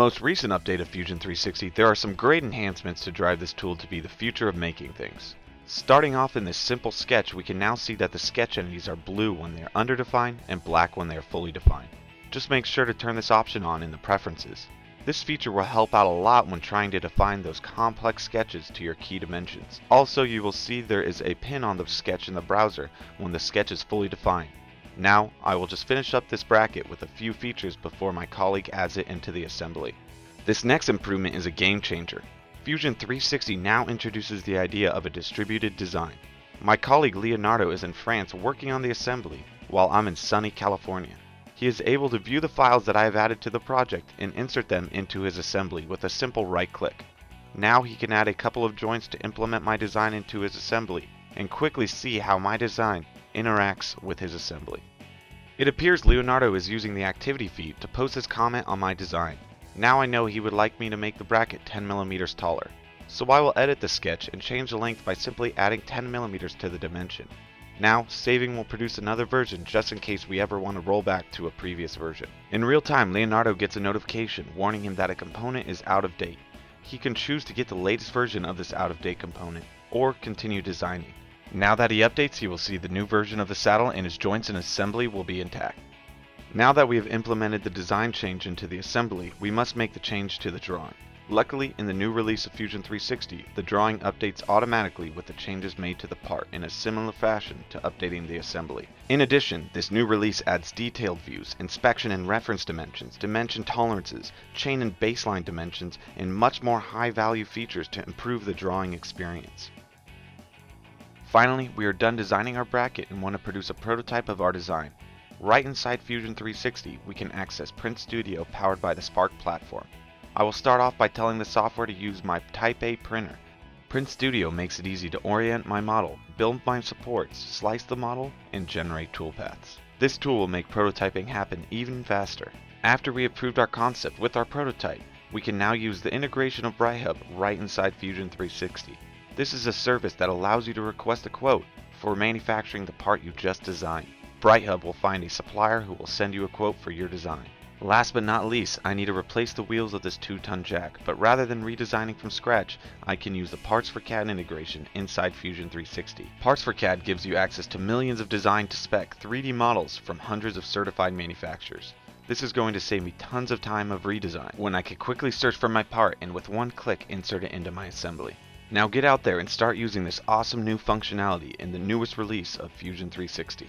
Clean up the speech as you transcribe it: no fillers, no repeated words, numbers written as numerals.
most recent update of Fusion 360, there are some great enhancements to drive this tool to be the future of making things. Starting off in this simple sketch, we can now see that the sketch entities are blue when they are underdefined and black when they are fully defined. Just make sure to turn this option on in the preferences. This feature will help out a lot when trying to define those complex sketches to your key dimensions. Also, you will see there is a pin on the sketch in the browser when the sketch is fully defined. Now, I will just finish up this bracket with a few features before my colleague adds it into the assembly. This next improvement is a game changer. Fusion 360 now introduces the idea of a distributed design. My colleague Leonardo is in France working on the assembly, while I'm in sunny California. He is able to view the files that I have added to the project and insert them into his assembly with a simple right click. Now he can add a couple of joints to implement my design into his assembly and quickly see how my design interacts with his assembly. It appears Leonardo is using the activity feed to post his comment on my design. Now I know he would like me to make the bracket 10 mm taller. So I will edit the sketch and change the length by simply adding 10 mm to the dimension. Now, saving will produce another version just in case we ever want to roll back to a previous version. In real time, Leonardo gets a notification warning him that a component is out of date. He can choose to get the latest version of this out-of-date component, or continue designing. Now that he updates, he will see the new version of the saddle and his joints and assembly will be intact. Now that we have implemented the design change into the assembly, we must make the change to the drawing. Luckily, in the new release of Fusion 360, the drawing updates automatically with the changes made to the part in a similar fashion to updating the assembly. In addition, this new release adds detailed views, inspection and reference dimensions, dimension tolerances, chain and baseline dimensions, and much more high-value features to improve the drawing experience. Finally, we are done designing our bracket and want to produce a prototype of our design. Right inside Fusion 360, we can access Print Studio powered by the Spark platform. I will start off by telling the software to use my Type A printer. Print Studio makes it easy to orient my model, build my supports, slice the model, and generate toolpaths. This tool will make prototyping happen even faster. After we have proved our concept with our prototype, we can now use the integration of BrightHub right inside Fusion 360. This is a service that allows you to request a quote for manufacturing the part you just designed. BrightHub will find a supplier who will send you a quote for your design. Last but not least, I need to replace the wheels of this 2-ton jack, but rather than redesigning from scratch, I can use the Parts for CAD integration inside Fusion 360. Parts for CAD gives you access to millions of design-to-spec 3D models from hundreds of certified manufacturers. This is going to save me tons of time of redesign, when I can quickly search for my part and with one click insert it into my assembly. Now get out there and start using this awesome new functionality in the newest release of Fusion 360.